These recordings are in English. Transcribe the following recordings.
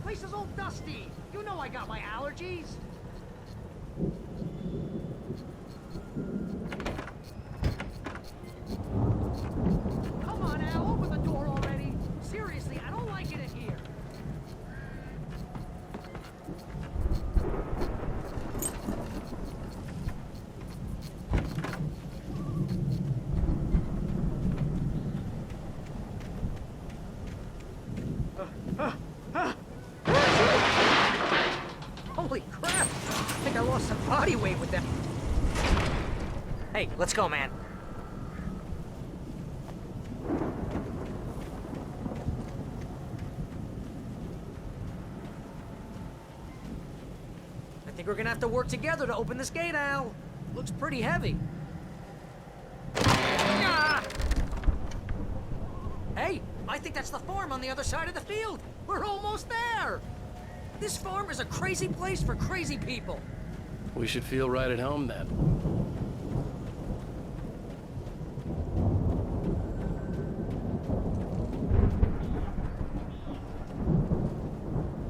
place is all dusty. You know I got my allergies. Come on, Al, open the door already. Seriously, I don't like it in here. Holy crap! I think I lost some body weight with that. Hey, let's go, man. I think we're gonna have to work together to open this gate, Al. Looks pretty heavy. Ah! Hey, I think that's the farm on the other side of the field. We're almost there. This farm is a crazy place for crazy people. We should feel right at home then.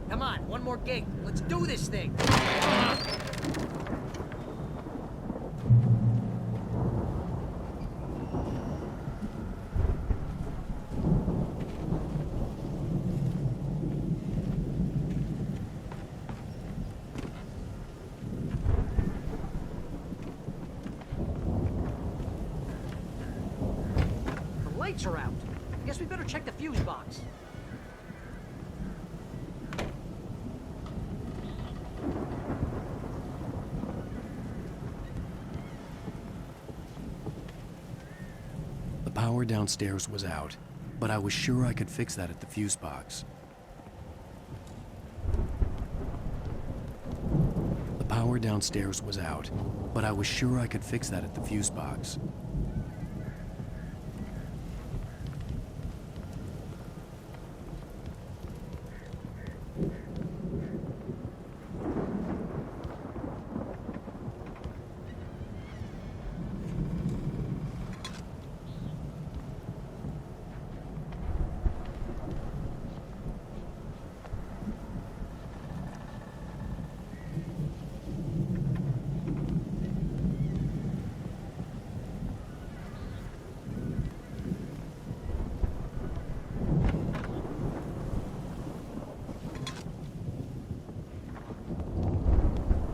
Come on, one more gate. Let's do this thing. The lights are out. Guess we better check the fuse box. The power downstairs was out, but I was sure I could fix that at the fuse box. The power downstairs was out, but I was sure I could fix that at the fuse box.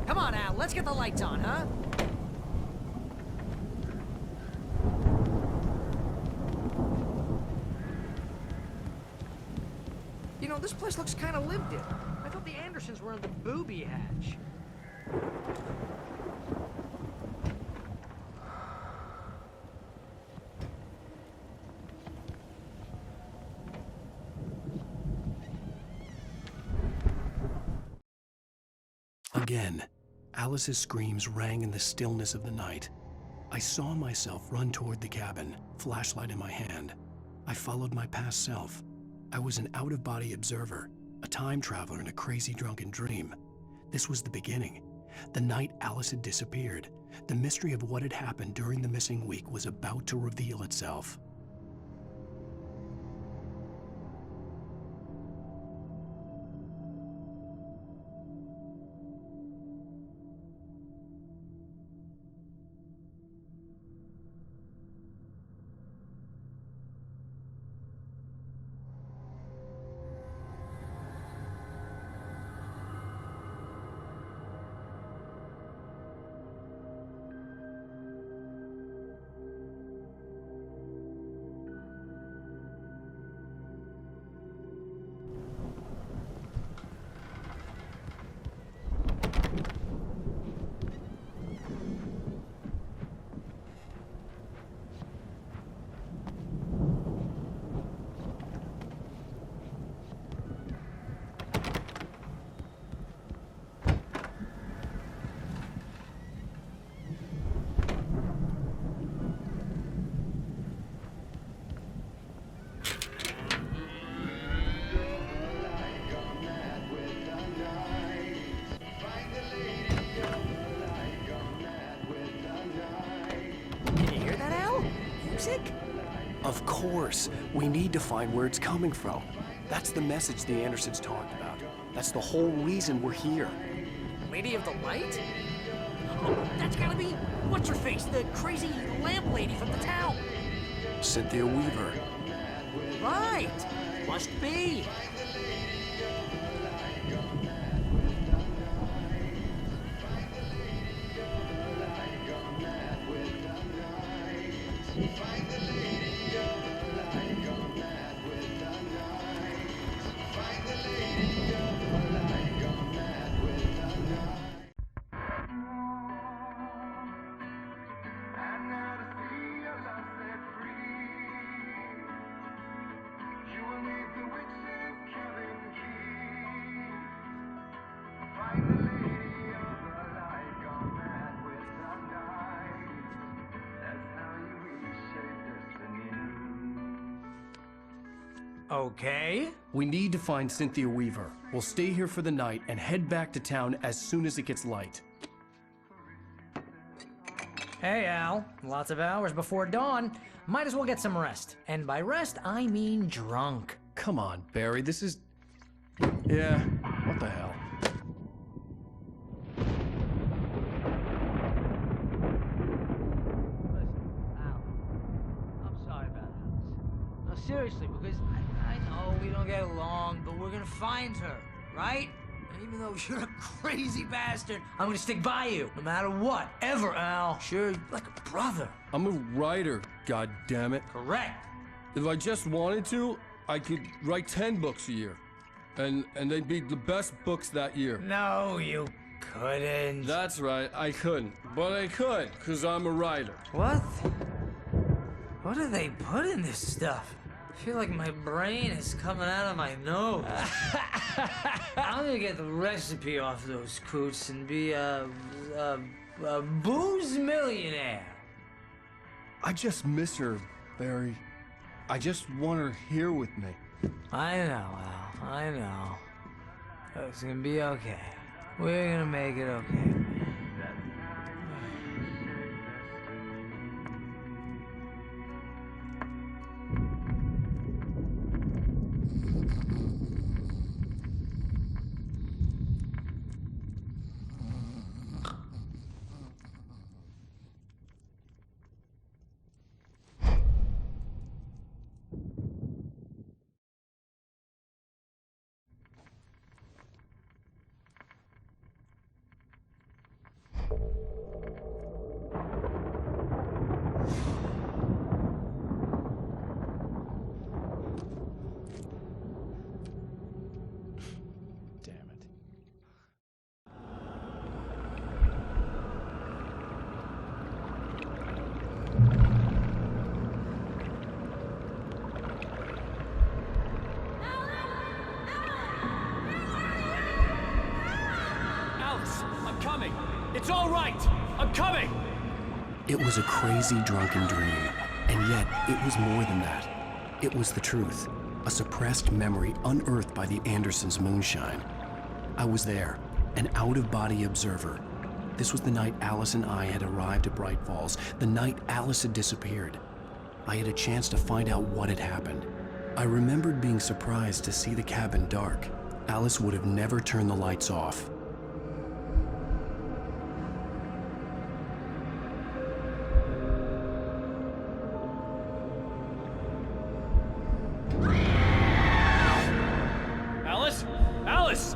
Come on, Al, let's get the lights on, huh? You know, this place looks kind of lived in. I thought the Andersons were in the booby hatch. Again, Alice's screams rang in the stillness of the night. I saw myself run toward the cabin, flashlight in my hand. I followed my past self. I was an out-of-body observer, a time traveler in a crazy drunken dream. This was the beginning. The night Alice had disappeared. The mystery of what had happened during the missing week was about to reveal itself. Of course, we need to find where it's coming from. That's the message the Andersons talked about. That's the whole reason we're here. Lady of the Light? Oh, that's gotta be what's-her-face, the crazy lamp lady from the town. Cynthia Weaver. Right. Must be. Okay. We need to find Cynthia Weaver. We'll stay here for the night and head back to town as soon as it gets light. Hey, Al. Lots of hours before dawn. Might as well get some rest. And by rest, I mean drunk. Come on, Barry, this is... Yeah, what the hell? Listen, Al. I'm sorry about Alice. No, seriously, because I know we don't get along, but we're gonna find her, right? And even though you're a crazy bastard, I'm gonna stick by you, no matter what, ever, Al. Sure, like a brother. I'm a writer, goddammit. Correct. If I just wanted to, I could write 10 books a year. And they'd be the best books that year. No, you couldn't. That's right, I couldn't. But I could, because I'm a writer. What? What do they put in this stuff? I feel like my brain is coming out of my nose. I'm gonna get the recipe off those coots and be a booze millionaire. I just miss her, Barry. I just want her here with me. I know, Al. I know. It's gonna be okay. We're gonna make it okay. Damn it. Alice, I'm coming. It's all right. I'm coming. It was a crazy drunken dream, and yet it was more than that. It was the truth, a suppressed memory unearthed by the Andersons' moonshine. I was there, an out-of-body observer. This was the night Alice and I had arrived at Bright Falls, the night Alice had disappeared. I had a chance to find out what had happened. I remembered being surprised to see the cabin dark. Alice would have never turned the lights off. Alice? Alice!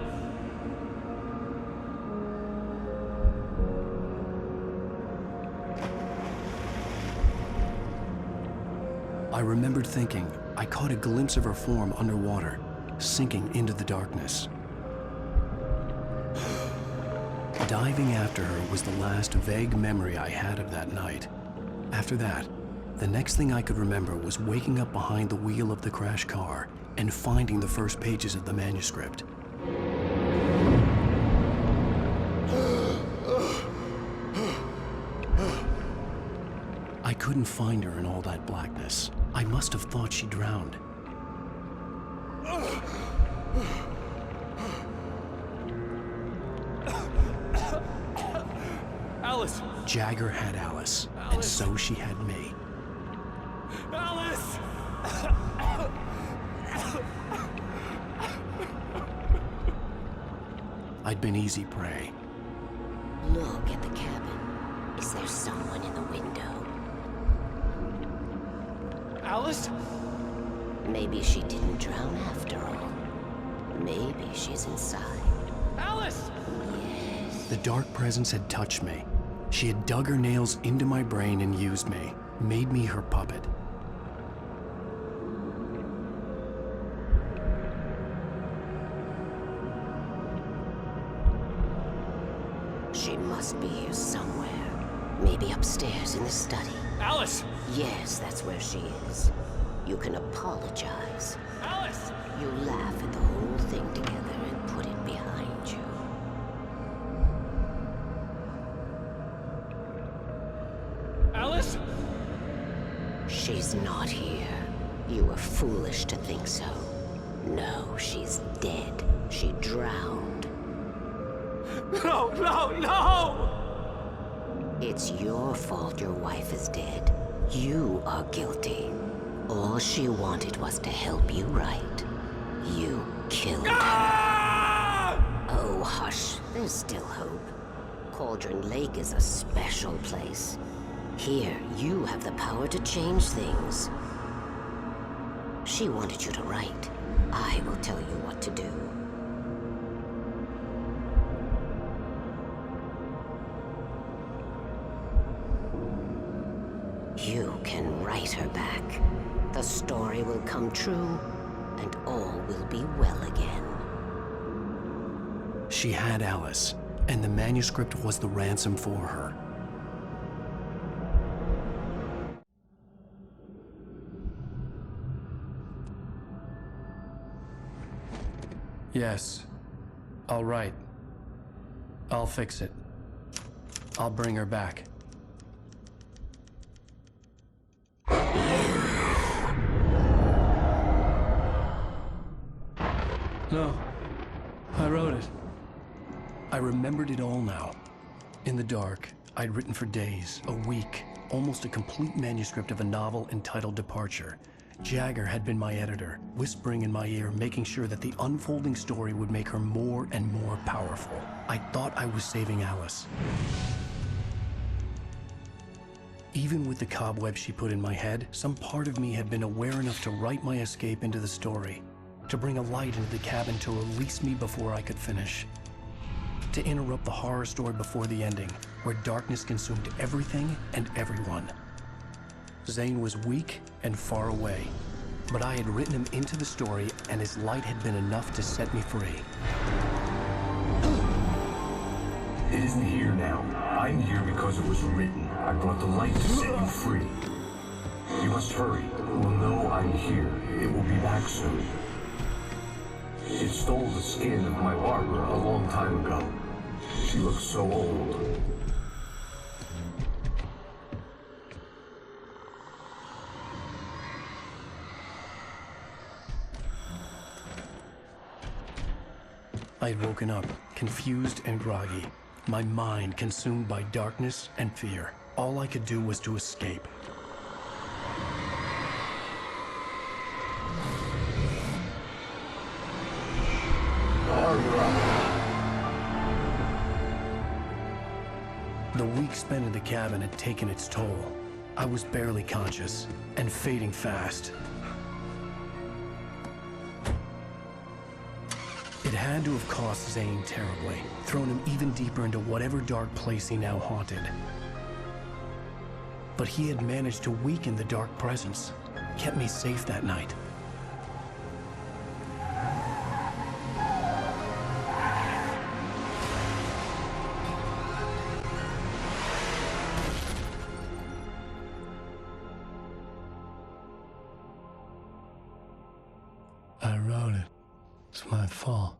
I remembered thinking I caught a glimpse of her form underwater, sinking into the darkness. Diving after her was the last vague memory I had of that night. After that, the next thing I could remember was waking up behind the wheel of the crashed car and finding the first pages of the manuscript. I couldn't find her in all that blackness. I must have thought she drowned. Alice! Jagger had Alice, and so she had me. Alice! I'd been easy prey. Look at the cabin. Is there someone in the window? Alice? Maybe she didn't drown after all. Maybe she's inside. Alice! Yes. The dark presence had touched me. She had dug her nails into my brain and used me, made me her puppet. She must be here somewhere. Maybe upstairs in the study. Alice! Yes, that's where she is. You can apologize. Alice! You laugh at the whole thing together and put it behind you. Alice? She's not here. You were foolish to think so. No, she's dead. She drowned. No, no, no! It's your fault your wife is dead. You are guilty. All she wanted was to help you right. You killed her. Ah! Oh, hush. There's still hope. Cauldron Lake is a special place. Here, you have the power to change things. She wanted you to write. I will tell you what to do. You can write her back. The story will come true, and all will be well again. She had Alice, and the manuscript was the ransom for her. Yes. I'll write. I'll fix it. I'll bring her back. No. I wrote it. I remembered it all now. In the dark, I'd written for days, a week, almost a complete manuscript of a novel entitled Departure. Jagger had been my editor, whispering in my ear, making sure that the unfolding story would make her more and more powerful. I thought I was saving Alice. Even with the cobwebs she put in my head, some part of me had been aware enough to write my escape into the story, to bring a light into the cabin to release me before I could finish, to interrupt the horror story before the ending, where darkness consumed everything and everyone. Zane was weak and far away, but I had written him into the story, and his light had been enough to set me free. It isn't here now. I'm here because it was written. I brought the light to set you free. You must hurry. It will know I'm here. It will be back soon. It stole the skin of my Barbara a long time ago. She looks so old. I'd woken up, confused and groggy, my mind consumed by darkness and fear. All I could do was to escape. The week spent in the cabin had taken its toll. I was barely conscious, and fading fast. It had to have cost Zane terribly, thrown him even deeper into whatever dark place he now haunted. But he had managed to weaken the dark presence, kept me safe that night. I wrote it. It's my fault.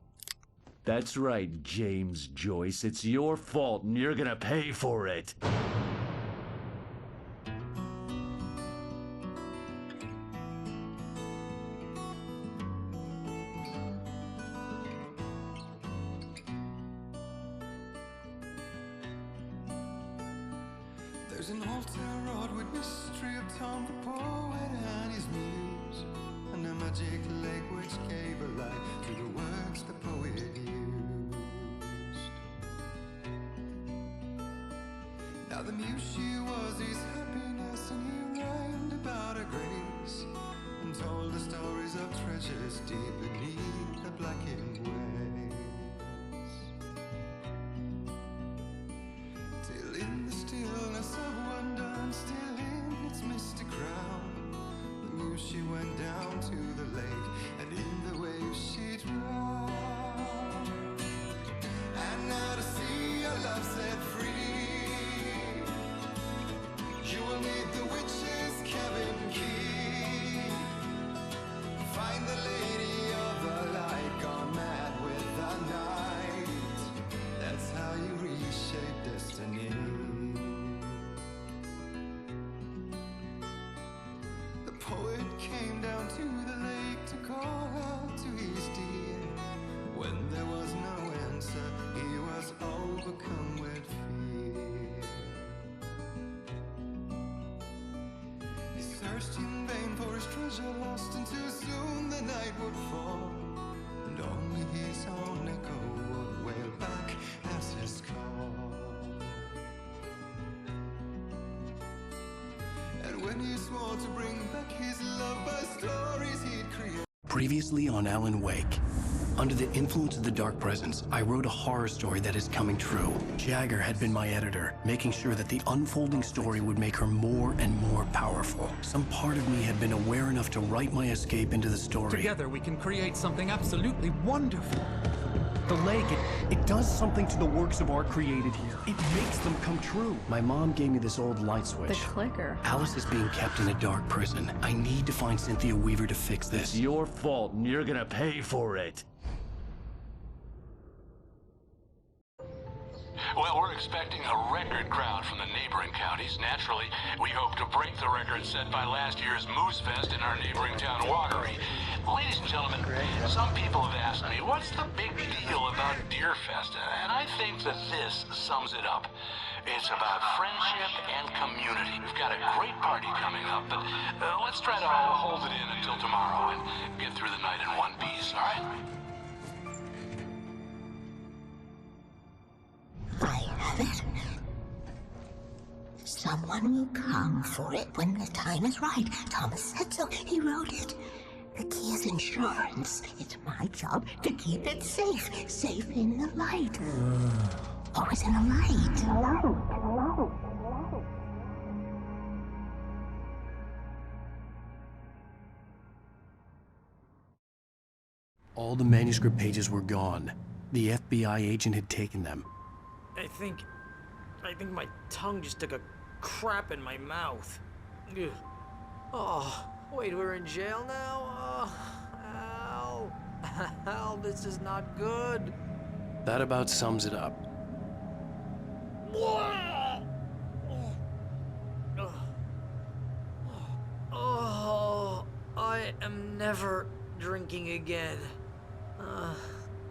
That's right, James Joyce. It's your fault, and you're gonna pay for it. There's an old town road with mystery of Tom the poet and his muse, and a magic lake which gave a light to the words the poet used. Now the muse she was his happiness, and he rhymed about her grace, and told the stories of treasures deep beneath the blackened waves. Till in the stillness of wonder, and still in its misty crown, the muse she went down to the lake, and in the waves she drowned. And now to see your love set free, you will need the witch's cabin key. Find the lady of the light, gone mad with the night. That's how you reshape destiny. The poet came down to the lake to call out to his dear. When there was no answer, he was overcome with fear. He searched in vain for his treasure lost, and too soon the night would fall, and only his own echo would wail back as his call. And when he swore to bring back his love by stories he'd create. Previously on Alan Wake. Under the influence of the dark presence, I wrote a horror story that is coming true. Jagger had been my editor, making sure that the unfolding story would make her more and more powerful. Some part of me had been aware enough to write my escape into the story. Together we can create something absolutely wonderful. The lake, it does something to the works of art created here. It makes them come true. My mom gave me this old light switch. The clicker. Alice is being kept in a dark prison. I need to find Cynthia Weaver to fix this. It's your fault, and you're gonna pay for it. Well, we're expecting a record crowd from the neighboring counties. Naturally, we hope to break the record set by last year's Moose Fest in our neighboring town, Watery. Ladies and gentlemen, some people have asked me, what's the big deal about Deer Fest? And I think that this sums it up. It's about friendship and community. We've got a great party coming up, but let's try to hold it in until tomorrow and get through the night in one piece, all right? I have it. Someone will come for it when the time is right. Thomas said so. He wrote it. The key is insurance. It's my job to keep it safe. Safe in the light. Always in the light. All the manuscript pages were gone. The FBI agent had taken them. I think my tongue just took a crap in my mouth. Ugh. Oh, wait, we're in jail now? Oh, Al. Al, this is not good. That about sums it up. Oh, I am never drinking again.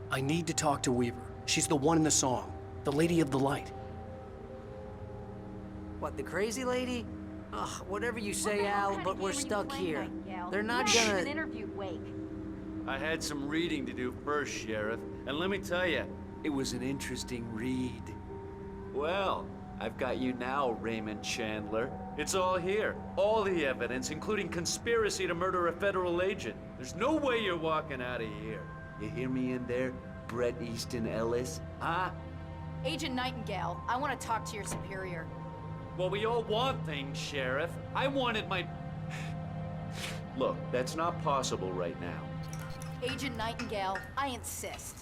I need to talk to Weaver. She's the one in the song. The Lady of the Light. What, the crazy lady? Ugh, whatever you say, Al, but we're stuck here. They're not gonna... interview Wake. I had some reading to do first, Sheriff, and let me tell you, it was an interesting read. Well, I've got you now, Raymond Chandler. It's all here. All the evidence, including conspiracy to murder a federal agent. There's no way you're walking out of here. You hear me in there, Bret Easton Ellis? Huh? Agent Nightingale, I want to talk to your superior. Well, we all want things, Sheriff. I wanted my... Look, that's not possible right now. Agent Nightingale, I insist.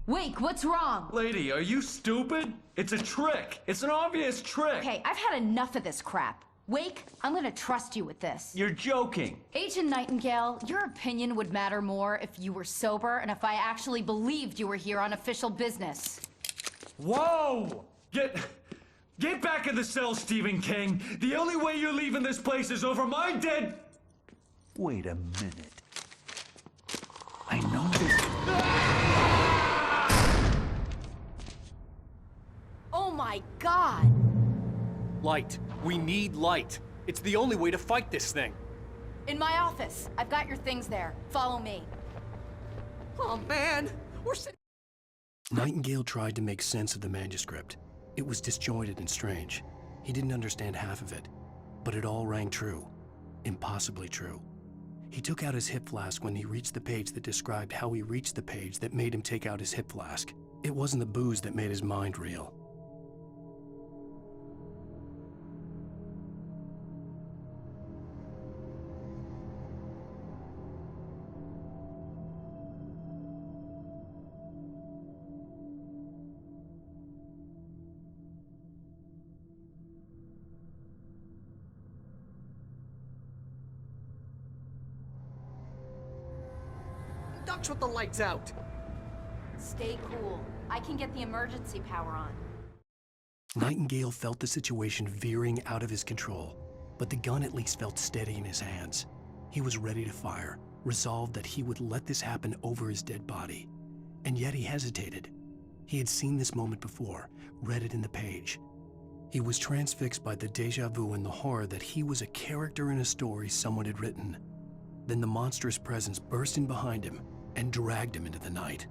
Wake, what's wrong? Lady, are you stupid? It's a trick. It's an obvious trick. Okay, I've had enough of this crap. Wake, I'm gonna trust you with this. You're joking. Agent Nightingale, your opinion would matter more if you were sober and if I actually believed you were here on official business. Whoa! Get back in the cell, Stephen King. The only way you're leaving this place is over my dead... Wait a minute. I know this... Oh my God! Light. We need light. It's the only way to fight this thing. In my office. I've got your things there. Follow me. Oh man, we're sitting. Nightingale tried to make sense of the manuscript. It was disjointed and strange. He didn't understand half of it, but it all rang true. Impossibly true. He took out his hip flask when he reached the page that described how he reached the page that made him take out his hip flask. It wasn't the booze that made his mind reel. Ducks with the lights out. Stay cool. I can get the emergency power on. Nightingale felt the situation veering out of his control, but the gun at least felt steady in his hands. He was ready to fire, resolved that he would let this happen over his dead body. And yet he hesitated. He had seen this moment before, read it in the page. He was transfixed by the déjà vu and the horror that he was a character in a story someone had written. Then the monstrous presence burst in behind him and dragged him into the night.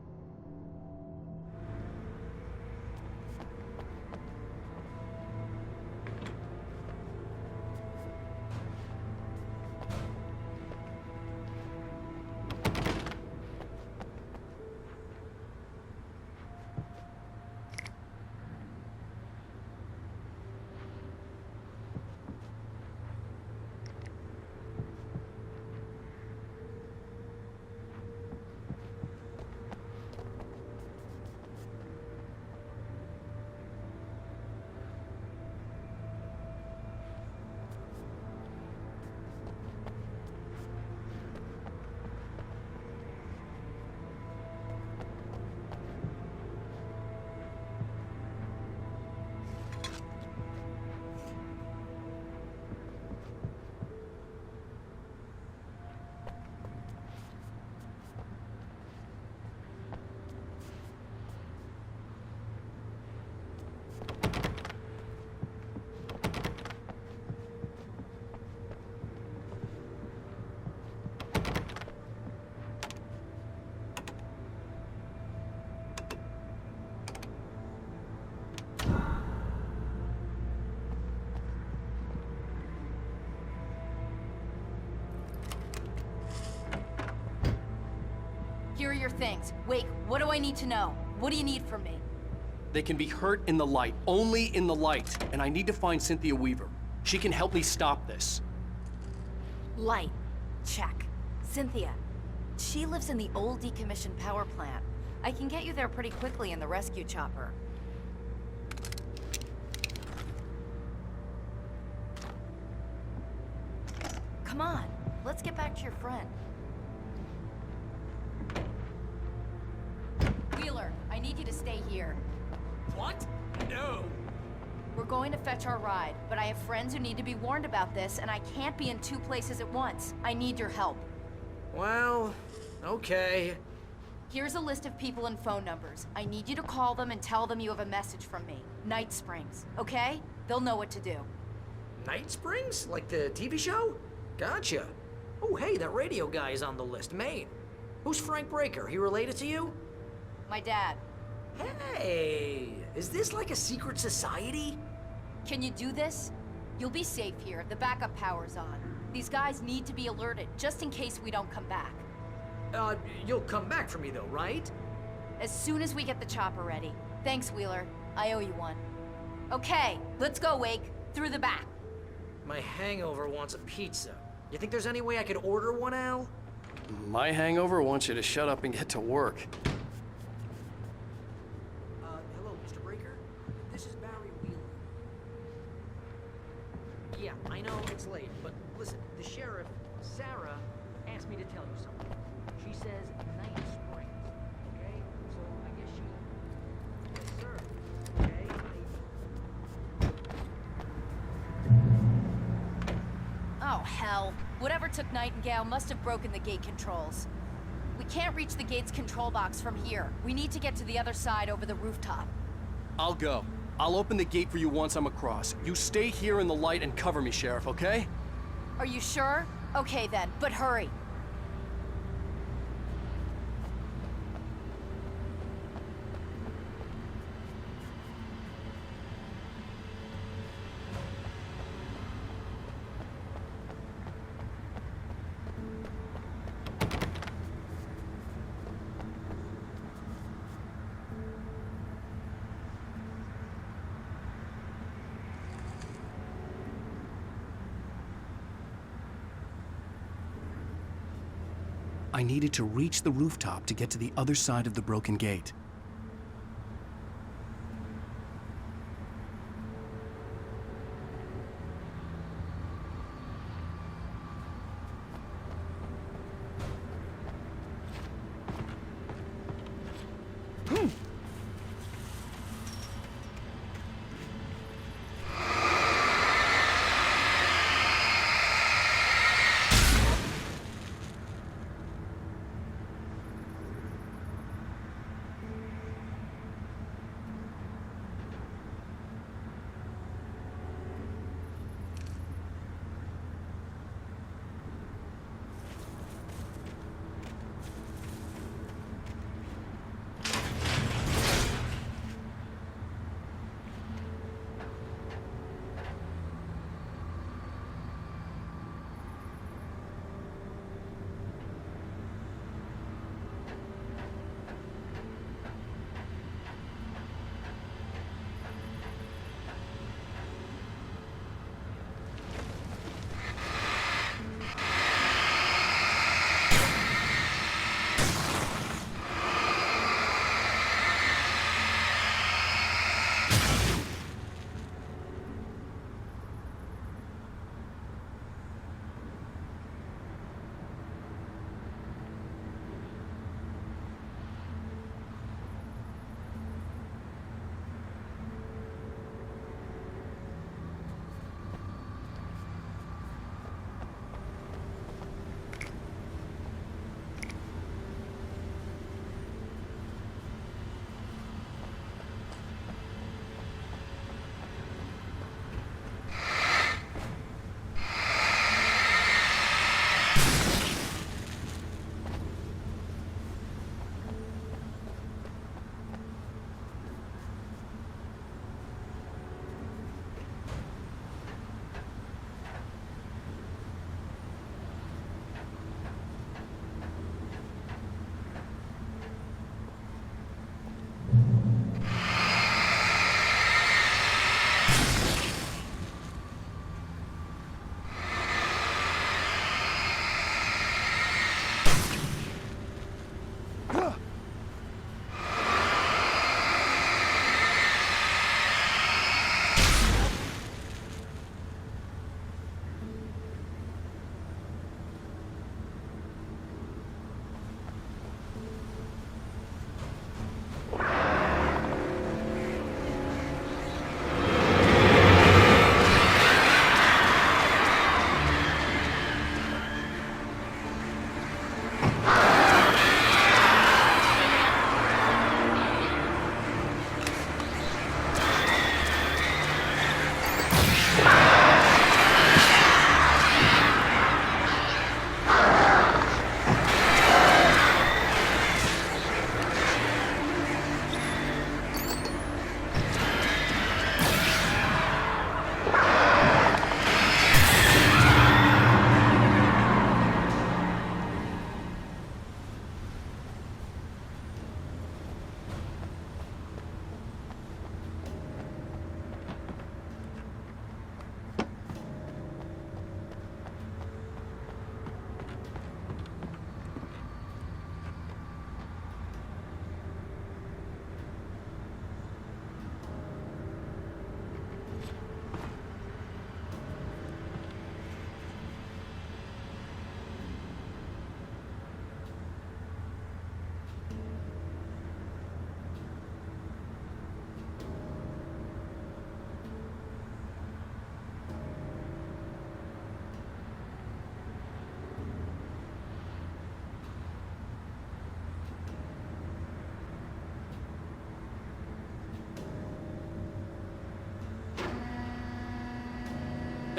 Here are your things. Wait, what do I need to know? What do you need from me? They can be hurt in the light, only in the light. And I need to find Cynthia Weaver. She can help me stop this. Light. Check. Cynthia. She lives in the old decommissioned power plant. I can get you there pretty quickly in the rescue chopper. Come on, let's get back to your friend. Wheeler, I need you to stay here. What? No. We're going to fetch our ride, but I have friends who need to be warned about this, and I can't be in two places at once. I need your help. Well, okay. Here's a list of people and phone numbers. I need you to call them and tell them you have a message from me. Night Springs, okay? They'll know what to do. Night Springs? Like the TV show? Gotcha. Oh, hey, that radio guy is on the list, Maine. Who's Frank Breaker? He related to you? My dad. Hey, is this like a secret society? Can you do this? You'll be safe here. The backup power's on. These guys need to be alerted, just in case we don't come back. You'll come back for me though, right? As soon as we get the chopper ready. Thanks, Wheeler. I owe you one. Okay, let's go, Wake. Through the back. My hangover wants a pizza. You think there's any way I could order one, Al? My hangover wants you to shut up and get to work. Hello, Mr. Breaker? This is Barry Wheeler. Yeah, I know it's late, but listen, the sheriff, Sarah, asked me to tell you something. She says Night Springs, okay? So I guess she... Yes, sir. Okay? Oh, hell. Whatever took Nightingale must have broken the gate controls. We can't reach the gate's control box from here. We need to get to the other side over the rooftop. I'll go. I'll open the gate for you once I'm across. You stay here in the light and cover me, Sheriff, okay? Are you sure? Okay then, but hurry. I needed to reach the rooftop to get to the other side of the broken gate.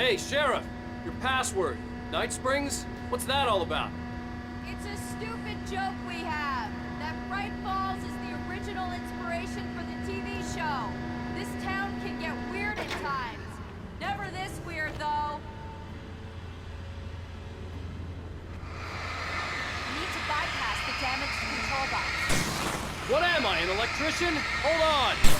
Hey, Sheriff! Your password. Night Springs? What's that all about? It's a stupid joke we have. That Bright Falls is the original inspiration for the TV show. This town can get weird at times. Never this weird, though. We need to bypass the damaged control box. What am I, an electrician? Hold on!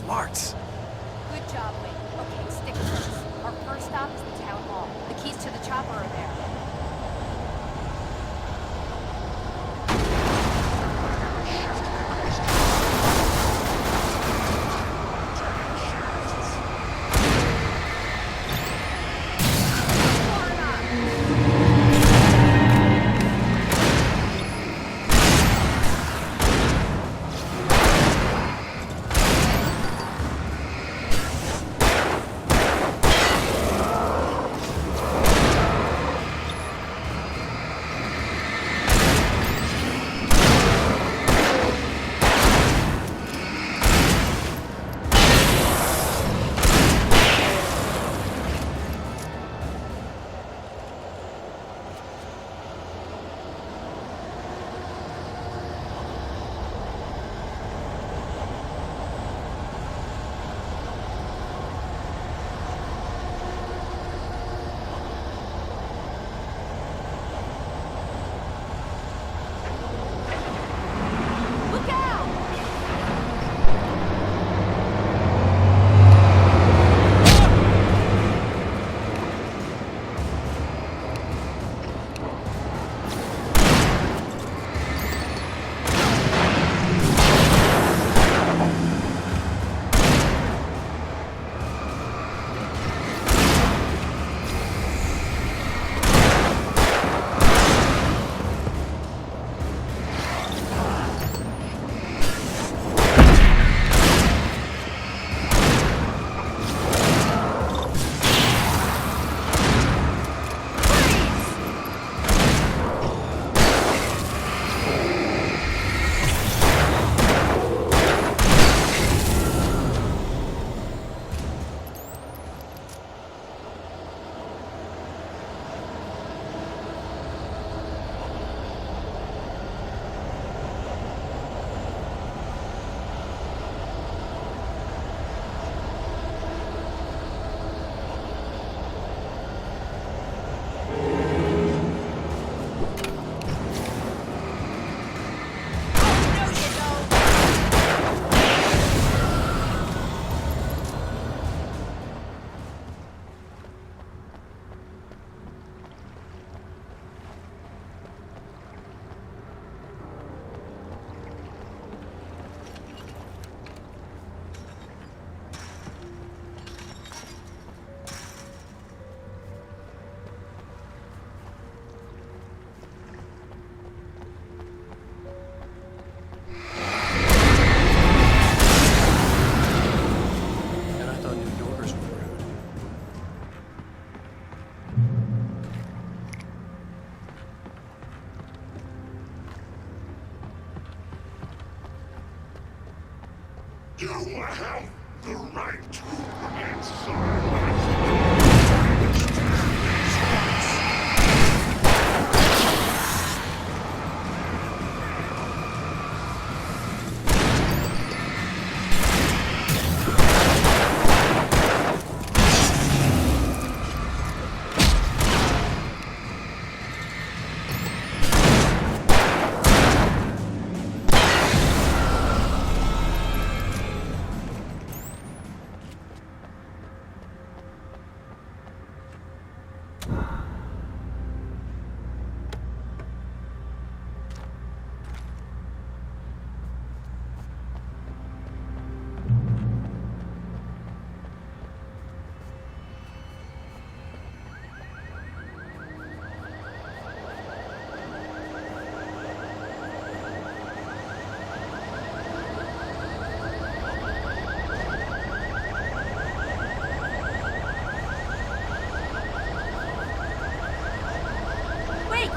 smarts. Good job, Wade. Okay, stick with us. Our first stop is the town hall. The keys to the chopper are there. You have the right to answer.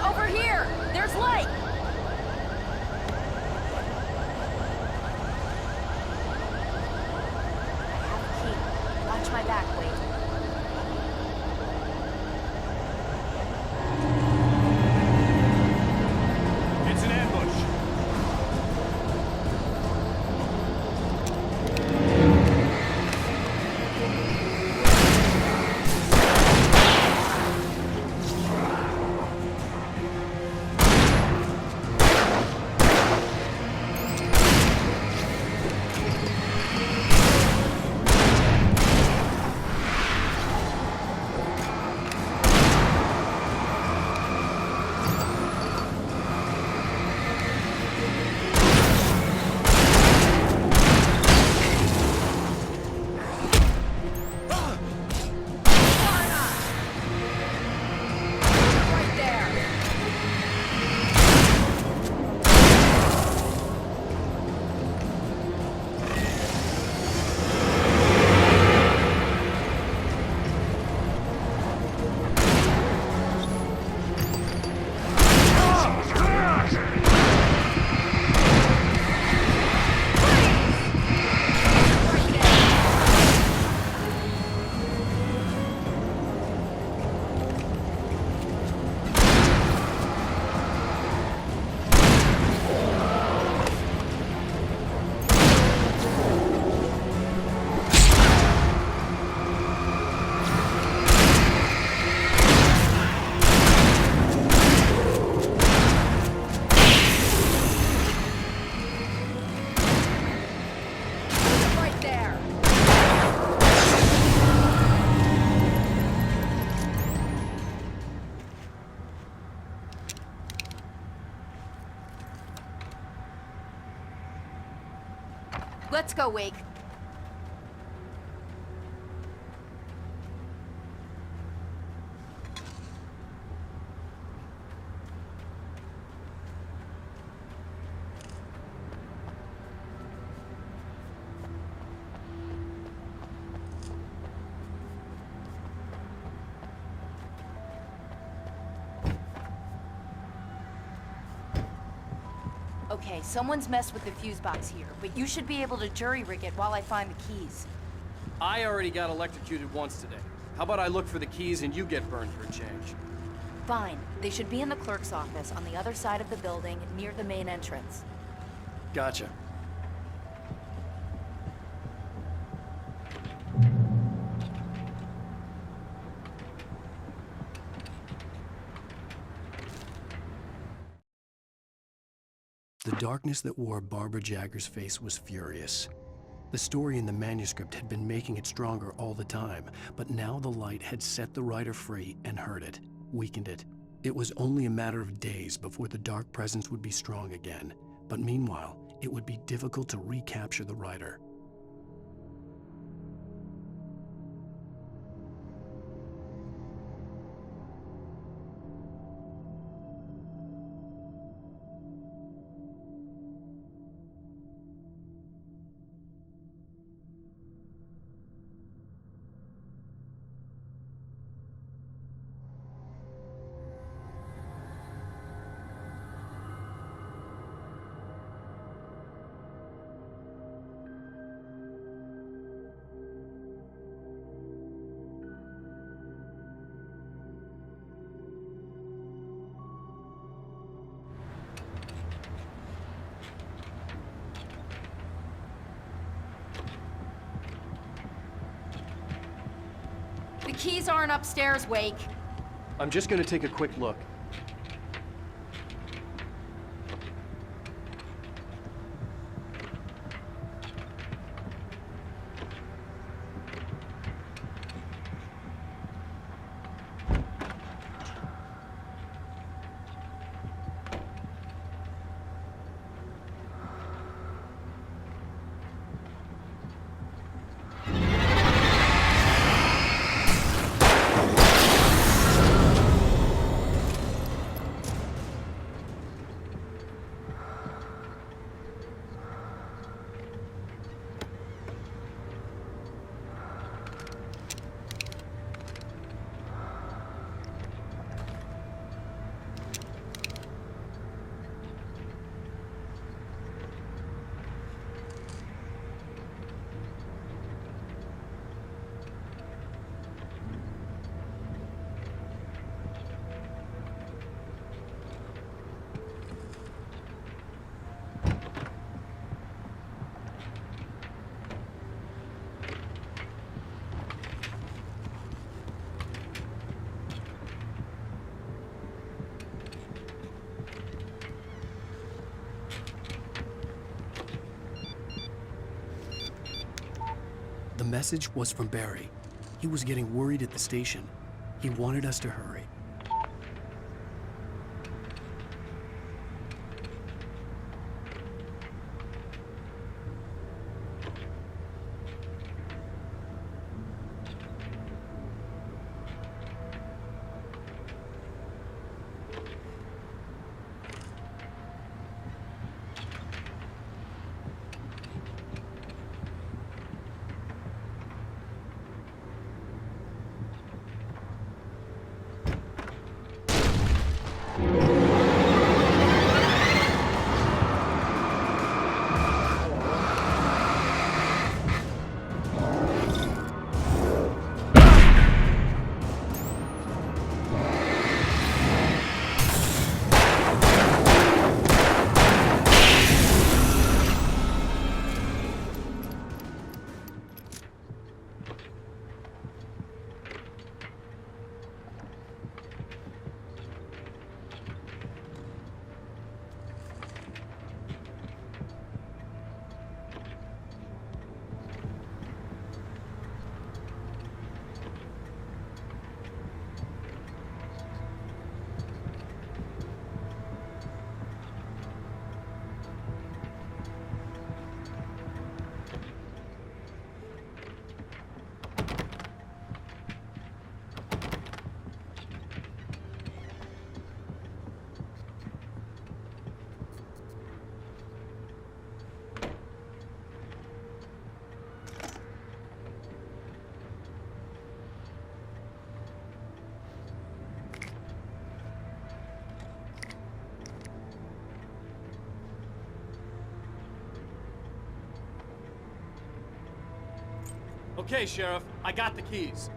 Over here! There's light! I have a key. Watch my back, Wade. It's an ambush. Let's go, Wake. Okay, someone's messed with the fuse box here, but you should be able to jury-rig it while I find the keys. I already got electrocuted once today. How about I look for the keys and you get burned for a change? Fine. They should be in the clerk's office on the other side of the building, near the main entrance. Gotcha. The darkness that wore Barbara Jagger's face was furious. The story in the manuscript had been making it stronger all the time, but now the light had set the writer free and hurt it, weakened it. It was only a matter of days before the dark presence would be strong again, but meanwhile, it would be difficult to recapture the writer. The keys aren't upstairs, Wake. I'm just gonna take a quick look. The message was from Barry. He was getting worried at the station. He wanted us to hurry. Okay, Sheriff, I got the keys.